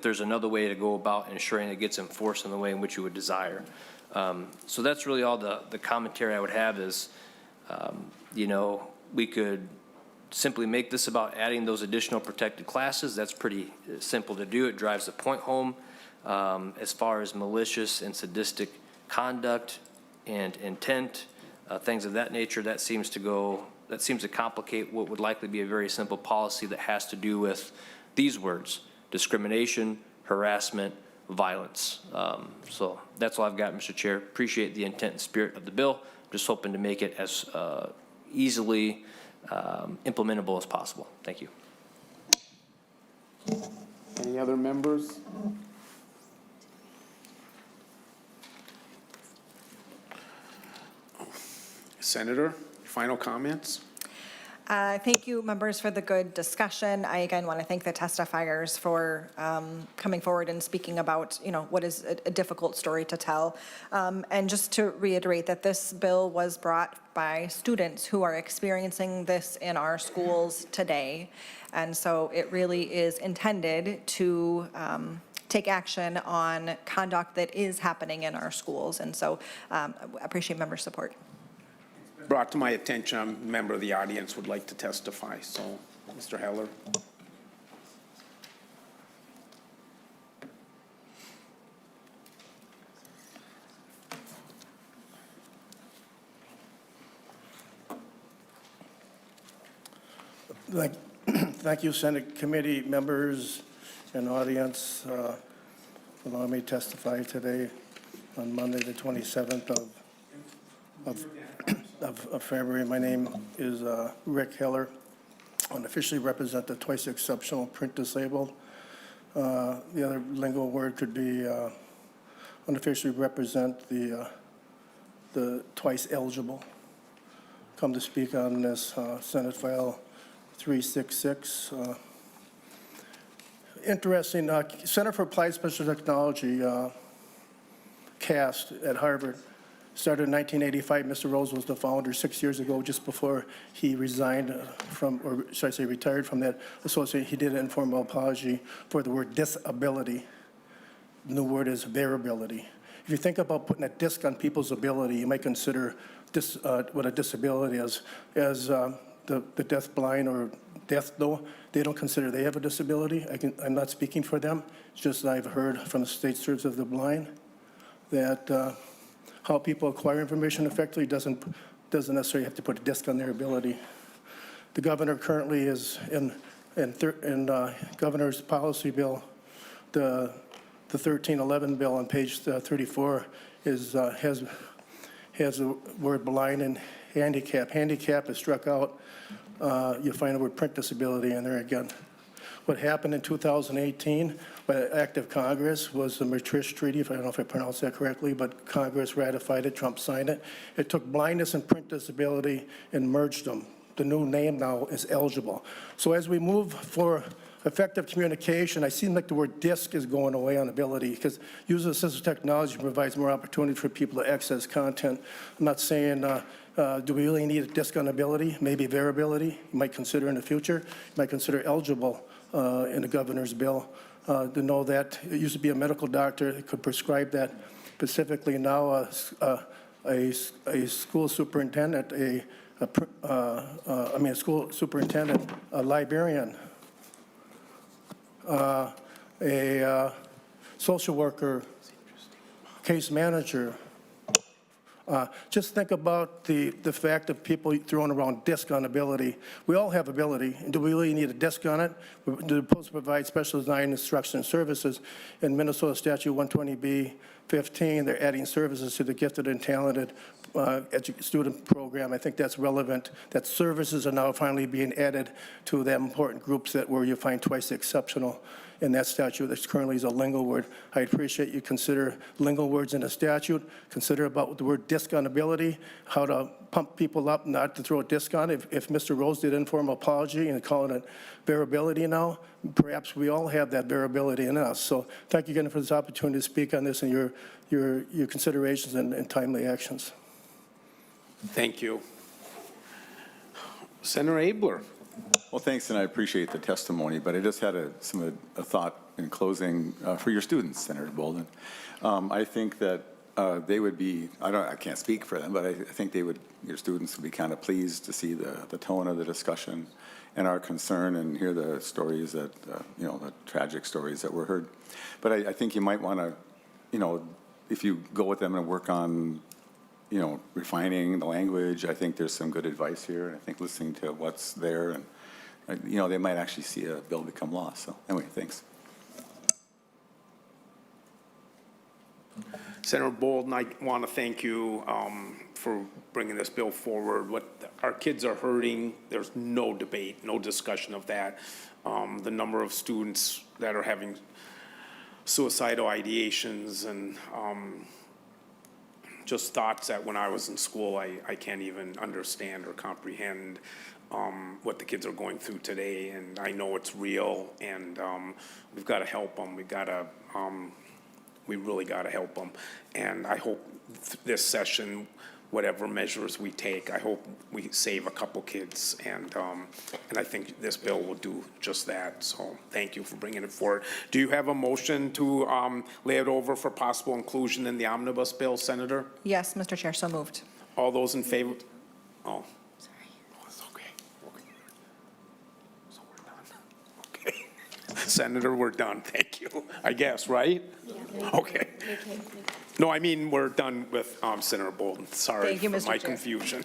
there's another way to go about ensuring it gets enforced in the way in which you would desire. So that's really all the commentary I would have is, we could simply make this about adding those additional protected classes. That's pretty simple to do. It drives the point home. As far as malicious and sadistic conduct and intent, things of that nature, that seems to complicate what would likely be a very simple policy that has to do with these words: discrimination, harassment, violence. So that's all I've got, Mr. Chair. Appreciate the intent and spirit of the bill. Just hoping to make it as easily implementable as possible. Thank you. Any other members? Senator, final comments? Thank you, members, for the good discussion. I again want to thank the testifiers for coming forward and speaking about, what is a difficult story to tell. And just to reiterate that this bill was brought by students who are experiencing this in our schools today. And so it really is intended to take action on conduct that is happening in our schools. And so I appreciate member support. Brought to my attention, a member of the audience would like to testify, so Mr. Heller. Thank you, Senate committee members and audience, for allowing me to testify today on Monday, the 27th of February. My name is Rick Heller. I officially represent the twice exceptional print disabled. The other lingo word could be unofficially represent the twice eligible. Come to speak on this Senate File 366. Interesting, Center for Applied Special Technology, CAST at Harvard, started in 1985. Mr. Rose was the founder 6 years ago, just before he resigned from, or should I say retired from that association. He did an informal apology for the word disability. The new word is variability. If you think about putting a disc on people's ability, you might consider this, what a disability is. As the deaf blind or deaf, though, they don't consider they have a disability. I'm not speaking for them. It's just that I've heard from the State Service of the Blind that how people acquire information effectively doesn't necessarily have to put a disc on their ability. The governor currently is in governor's policy bill, the 1311 bill on page 34 is has the word blind and handicap. Handicap is struck out. You'll find the word print disability in there again. What happened in 2018 by an act of Congress was the Matrish Treaty, if I don't know if I pronounced that correctly, but Congress ratified it, Trump signed it. It took blindness and print disability and merged them. The new name now is eligible. So as we move for effective communication, I seem like the word DISC is going away on ability, because user-assisted technology provides more opportunity for people to access content. I'm not saying, do we really need a DISC on ability? Maybe variability, you might consider in the future. You might consider eligible in the governor's bill to know that. It used to be a medical doctor that could prescribe that. Specifically now, a school superintendent, a school superintendent, a librarian, a social worker, case manager. Just think about the fact of people throwing around DISC on ability. We all have ability. Do we really need a DISC on it? Do the post provide special design instruction and services? In Minnesota Statute 120B-15, they're adding services to the gifted and talented student program. I think that's relevant, that services are now finally being added to the important groups that where you find twice exceptional in that statute. That currently is a lingo word. I appreciate you consider lingo words in a statute. Consider about the word DISC on ability, how to pump people up, not to throw a DISC on. If Mr. Rose did informal apology and calling it variability now, perhaps we all have that variability in us. So thank you again for this opportunity to speak on this and your considerations and timely actions. Thank you. Senator Abler. Well, thanks, and I appreciate the testimony, but I just had a thought in closing for your students, Senator Boldon. I think that they would be, I can't speak for them, but I think your students would be kind of pleased to see the tone of the discussion and our concern and hear the stories that, the tragic stories that were heard. But I think you might want to, if you go with them and work on, refining the language, I think there's some good advice here. I think listening to what's there and, they might actually see a bill become law. So anyway, thanks. Senator Boldon, I want to thank you for bringing this bill forward. Our kids are hurting. There's no debate, no discussion of that. The number of students that are having suicidal ideations and just thoughts that when I was in school, I can't even understand or comprehend what the kids are going through today. And I know it's real, and we've got to help them. We really got to help them. And I hope this session, whatever measures we take, I hope we save a couple kids. And I think this bill will do just that. So thank you for bringing it forward. Do you have a motion to lay it over for possible inclusion in the omnibus bill, Senator? Yes, Mr. Chair, so moved. All those in favor? Oh. Sorry. Oh, it's okay. So we're done. Okay. Senator, we're done. Thank you. I guess, right? Yeah. Okay. No, I mean, we're done with Senator Boldon. Sorry Thank you, for Mr. my Chair. confusion.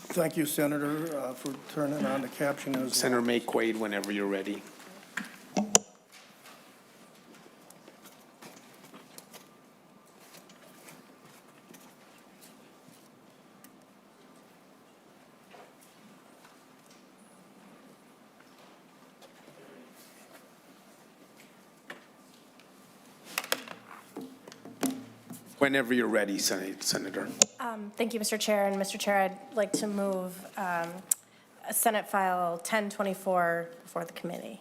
Thank you, Senator, for turning on the caption as well. Senator Maye Quade, whenever you're ready. Whenever you're ready, Senator. Thank you, Mr. Chair. And Mr. Chair, I'd like to move Senate File 1024 before the committee.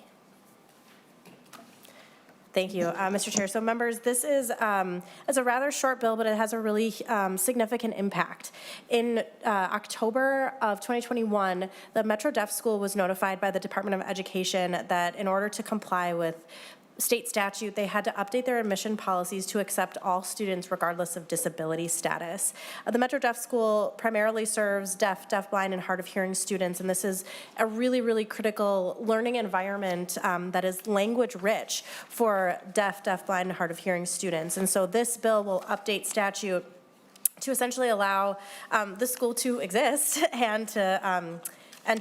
Thank you, Mr. Chair. So members, this is a rather short bill, but it has a really significant impact. In October of 2021, the Metro Deaf School was notified by the Department of Education that in order to comply with state statute, they had to update their admission policies to accept all students regardless of disability status. The Metro Deaf School primarily serves deaf, deafblind, and hard of hearing students, and this is a really, really critical learning environment that is language rich for deaf, deafblind, and hard of hearing students. And so this bill will update statute to essentially allow the school to exist and to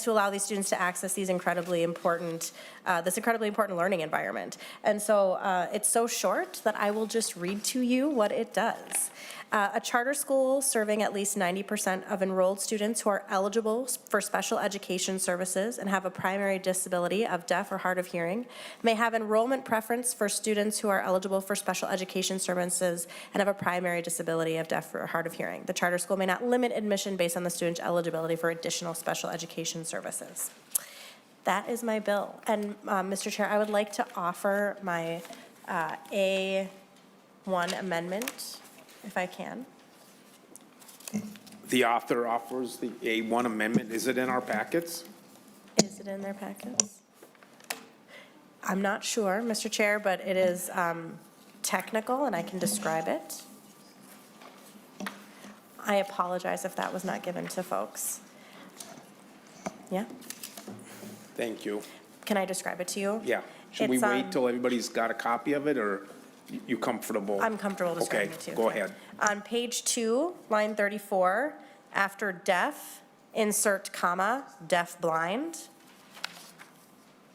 allow these students to access these incredibly important, this incredibly important learning environment. And so it's so short that I will just read to you what it does. A charter school serving at least 90% of enrolled students who are eligible for special education services and have a primary disability of deaf or hard of hearing may have enrollment preference for students who are eligible for special education services and have a primary disability of deaf or hard of hearing. The charter school may not limit admission based on the student's eligibility for additional special education services. That is my bill. And Mr. Chair, I would like to offer my A1 amendment, if I can. The author offers the A1 amendment. Is it in our packets? Is it in their packets? I'm not sure, Mr. Chair, but it is technical and I can describe it. I apologize if that was not given to folks. Yeah? Thank you. Can I describe it to you? Yeah. Should we It's, wait till everybody's got a copy of it, or you comfortable? I'm comfortable describing Okay, it to you. go ahead. On page 2, line 34, after deaf, insert comma, deaf blind.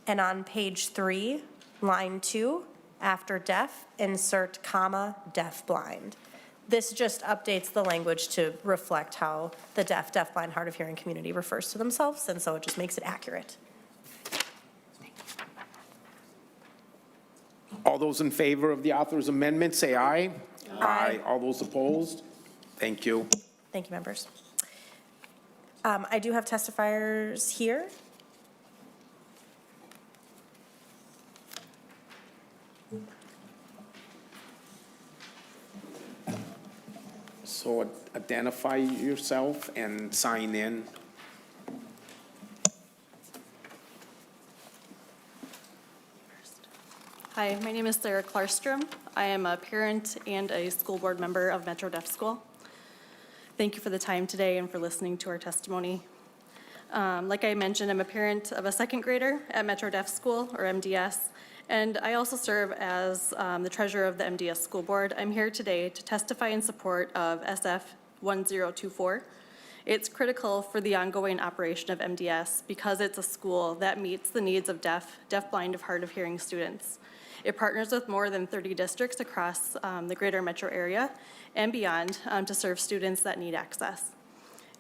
And on page 3, line 2, after deaf, insert comma, deaf blind. This just updates the language to reflect how the deaf, deafblind, hard of hearing community refers to themselves, and so it just makes it accurate. All those in favor of the author's amendment, say aye. Aye. All those opposed? Thank you. Thank you, members. I do have testifiers here. So identify yourself and sign in. Hi, my name is Sarah Klarstrom. I am a parent and a school board member of Metro Deaf School. Thank you for the time today and for listening to our testimony. Like I mentioned, I'm a parent of a second grader at Metro Deaf School, or MDS, and I also serve as the treasurer of the MDS School Board. I'm here today to testify in support of SF 1024. It's critical for the ongoing operation of MDS because it's a school that meets the needs of deaf, deafblind, and hard of hearing students. It partners with more than 30 districts across the greater metro area and beyond to serve students that need access.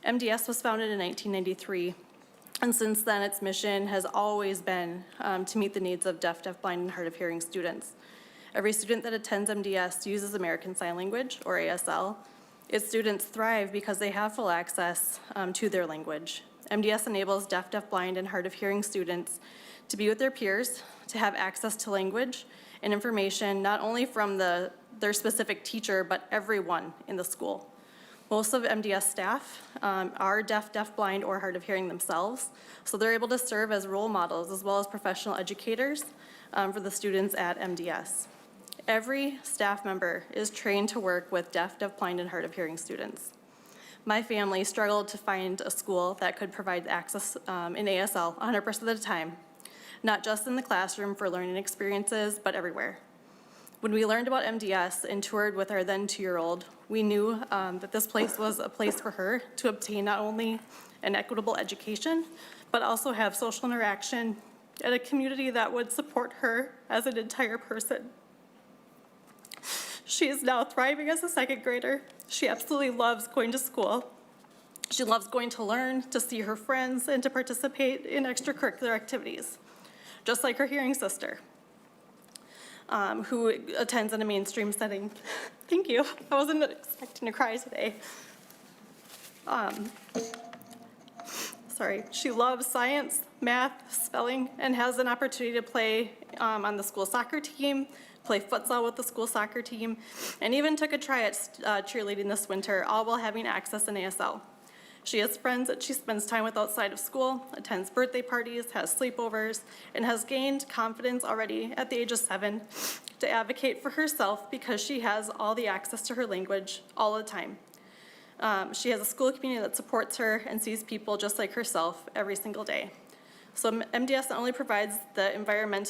MDS was founded in 1993, and since then its mission has always been to meet the needs of deaf, deafblind, and hard of hearing students. Every student that attends MDS uses American Sign Language, or ASL. Its students thrive because they have full access to their language. MDS enables deaf, deafblind, and hard of hearing students to be with their peers, to have access to language and information, not only from their specific teacher, but everyone in the school. Most of MDS staff are deaf, deafblind, or hard of hearing themselves, so they're able to serve as role models as well as professional educators for the students at MDS. Every staff member is trained to work with deaf, deafblind, and hard of hearing students. My family struggled to find a school that could provide access in ASL 100% of the time, not just in the classroom for learning experiences, but everywhere. When we learned about MDS and toured with our then 2-year-old, we knew that this place was a place for her to obtain not only an equitable education, but also have social interaction and a community that would support her as an entire person. She is now thriving as a 2nd grader. She absolutely loves going to school. She loves going to learn, to see her friends, and to participate in extracurricular activities, just like her hearing sister, who attends in a mainstream setting. Thank you. I wasn't expecting to cry today. Sorry. She loves science, math, spelling, and has an opportunity to play on the school soccer team, play futsal with the school soccer team, and even took a try at cheerleading this winter, all while having access in ASL. She has friends that she spends time with outside of school, attends birthday parties, has sleepovers, and has gained confidence already at the age of 7 to advocate for herself because she has all the access to her language all the time. She has a school community that supports her and sees people just like herself every single day. So MDS not only provides the environment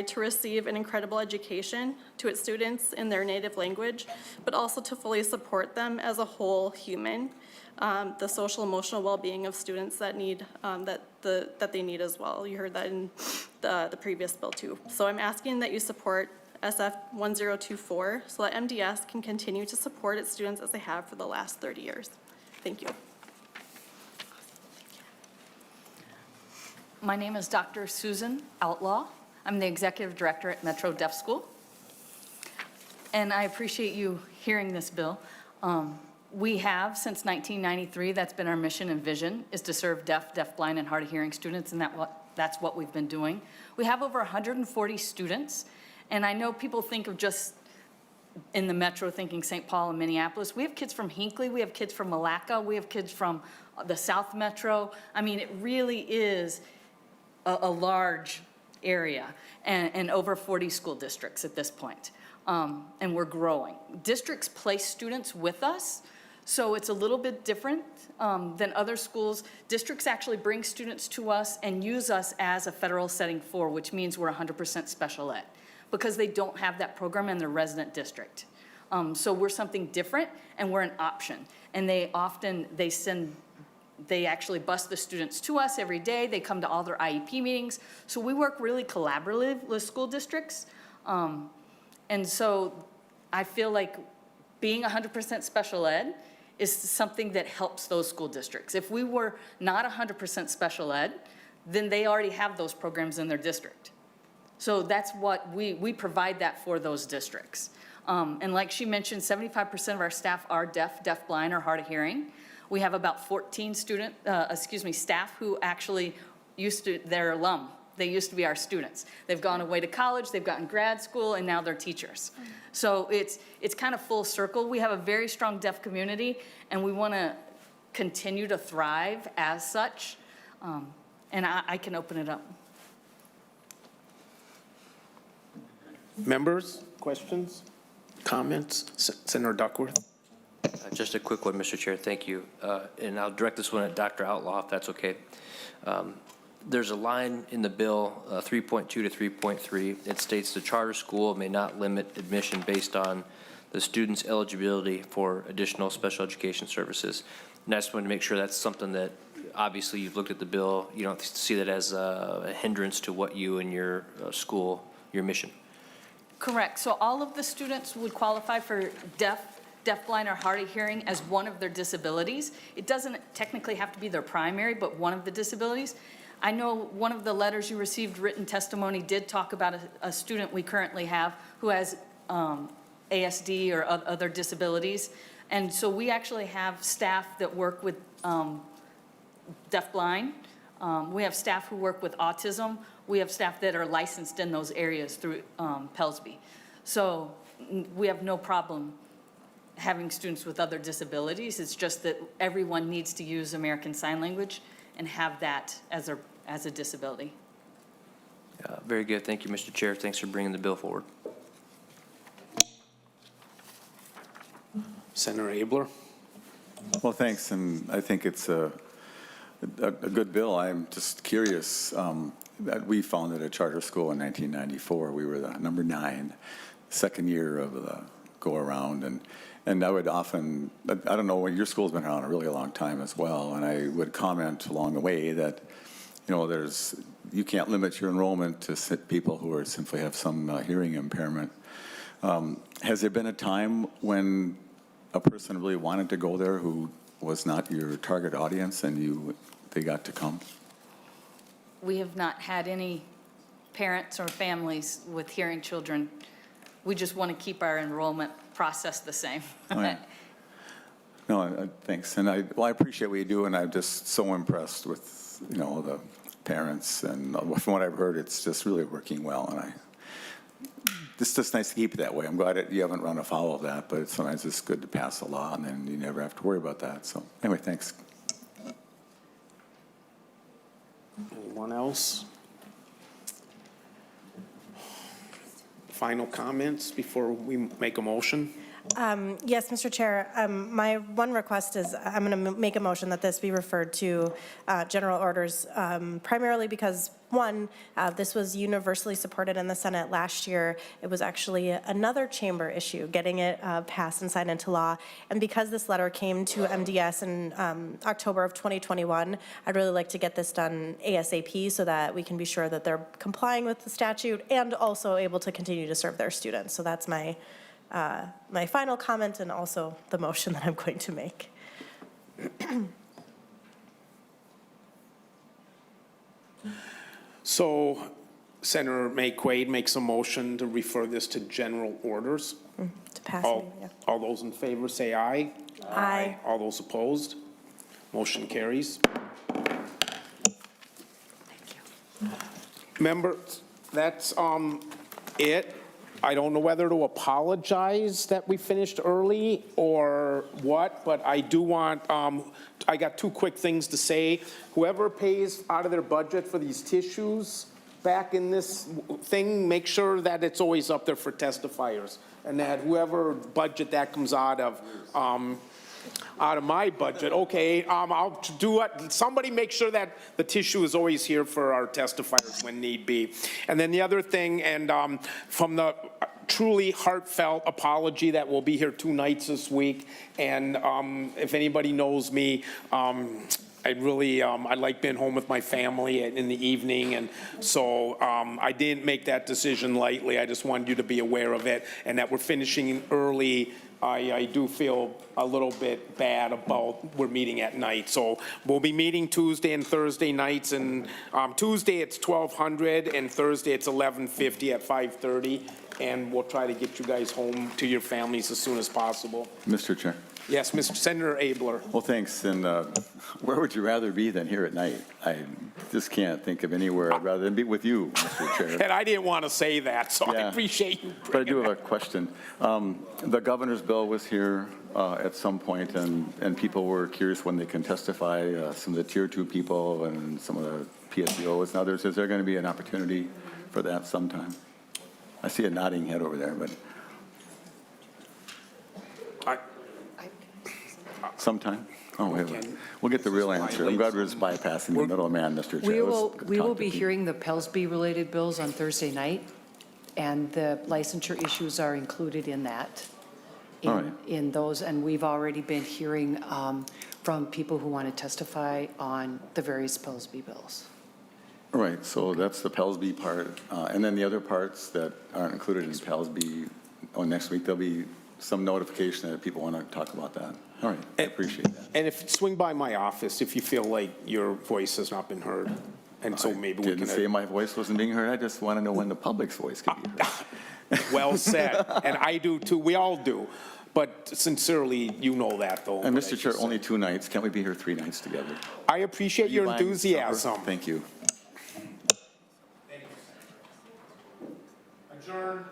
to receive an incredible education to its students in their native language, but also to fully support them as a whole human, the social emotional well-being of students that need that they need as well. You heard that in the previous bill too. So I'm asking that you support SF 1024 so that MDS can continue to support its students as they have for the last 30 years. Thank you. My name is Dr. Susan Outlaw. I'm the Executive Director at Metro Deaf School. And I appreciate you hearing this bill. We have, since 1993, that's been our mission and vision, is to serve deaf, deafblind, and hard of hearing students, and that's what we've been doing. We have over 140 students, and I know people think of just in the Metro thinking St. Paul and Minneapolis. We have kids from Hinckley, we have kids from Malacca, we have kids from the South Metro. I mean, it really is a large area and over 40 school districts at this point. And we're growing. Districts place students with us, so it's a little bit different than other schools. Districts actually bring students to us and use us as a federal setting 4, which means we're 100% special ed, because they don't have that program in their resident district. So we're something different, and we're an option. And they actually bus the students to us every day. They come to all their IEP meetings. So we work really collaboratively with school districts. And so I feel like being 100% special ed is something that helps those school districts. If we were not 100% special ed, then they already have those programs in their district. So that's what we provide that for those districts. And like she mentioned, 75% of our staff are deaf, deafblind, or hard of hearing. We have about 14 staff who actually they're alum. They used to be our students. They've gone away to college, they've gotten grad school, and now they're teachers. So it's kind of full circle. We have a very strong deaf community, and we want to continue to thrive as such. And I can open it up. Members, questions, comments? Senator Duckworth? Just a quick one, Mr. Chair, thank you. And I'll direct this one at Dr. Outlaw, if that's okay. There's a line in the bill, 3.2 to 3.3. It states the charter school may not limit admission based on the student's eligibility for additional special education services. And I just wanted to make sure that's something that obviously you've looked at the bill. You don't see that as a hindrance to what you and your school, your mission. Correct. So all of the students would qualify for deafblind, or hard of hearing as one of their disabilities. It doesn't technically have to be their primary, but one of the disabilities. I know one of the letters you received, written testimony, did talk about a student we currently have who has ASD or other disabilities. And so we actually have staff that work with deafblind. We have staff who work with autism. We have staff that are licensed in those areas through Pelsby. So we have no problem having students with other disabilities. It's just that everyone needs to use American Sign Language and have that as a disability. Very good. Thank you, Mr. Chair. Thanks for bringing the bill forward. Senator Abler? Well, thanks, and I think it's a good bill. I'm just curious. That we founded a charter school in 1994. We were the number 9, second year of the go-around, and I would often, I don't know, your school's been around a really long time as well, and I would comment along the way that, you know, you can't limit your enrollment to people who simply have some hearing impairment. Has there been a time when a person really wanted to go there who was not your target audience and they got to come? We have not had any parents or families with hearing children. We just want to keep our enrollment process the same. Oh, yeah. No, thanks. And I appreciate what you do, and I'm just so impressed with, you know, the parents. And from what I've heard, it's just really working well. And it's just nice to keep it that way. I'm glad that you haven't run afoul of that, but sometimes it's good to pass a law, and then you never have to worry about that. So anyway, thanks. Anyone else? Final comments before we make a motion? Yes, Mr. Chair, my one request is I'm going to make a motion that this be referred to general orders, primarily because, one, this was universally supported in the Senate last year. It was actually another chamber issue, getting it passed and signed into law. And because this letter came to MDS in October of 2021, I'd really like to get this done ASAP so that we can be sure that they're complying with the statute and also able to continue to serve their students. So that's my final comment and also the motion that I'm going to make. So Senator Maye Quade makes a motion to refer this to general orders. To pass it, yeah. All those in favor say aye. Aye. All those opposed? Motion carries. Members, that's it. I don't know whether to apologize that we finished early or what, but I do want, I got 2 quick things to say. Whoever pays out of their budget for these tissues back in this thing, make sure that it's always up there for testifiers, and that whoever budget that comes out of my budget, okay, I'll do it. Somebody make sure that the tissue is always here for our testifiers when need be. And then the other thing, and from the truly heartfelt apology that will be here 2 nights this week, and if anybody knows me, I like being home with my family in the evening, and so I didn't make that decision lightly. I just wanted you to be aware of it, and that we're finishing early. I do feel a little bit bad about we're meeting at night. So we'll be meeting Tuesday and Thursday nights, and Tuesday it's 1200 and Thursday it's 1150 at 5:30, and we'll try to get you guys home to your families as soon as possible. Mr. Chair. Yes, Mr. Senator Abler. Well, thanks. And where would you rather be than here at night? I just can't think of anywhere I'd rather than be with you, Mr. Chair. And I didn't want to say that, so I appreciate you. But I do have a question. The governor's bill was here at some point, and people were curious when they can testify, some of the Tier 2 people and some of the PSEOs and others. Is there going to be an opportunity for that sometime? I see a nodding head over there, but sometime? Oh, we'll get the real answer. I'm glad we're just bypassing the middleman, Mr. Chair. We will be hearing the Pelsby-related bills on Thursday night, and the licensure issues are included in that. in, All right. in those, and we've already been hearing from people who want to testify on the various Pellsby bills. Right, so that's the Pellsby part. And then the other parts that aren't included in Pellsby, next week, there'll be some notification that if people want to talk about that. All right, I appreciate that. And swing by my office if you feel like your voice has not been heard. And so maybe we Didn't say can, my voice wasn't being heard. I just want to know when the public's voice could be heard. well said. And I do too, we all do. But sincerely, you know that though. And what I Mr. Chair, just only said. 2 nights. Can't we be here 3 nights together? I appreciate your You buying enthusiasm. supper? Thank you. Adjourn.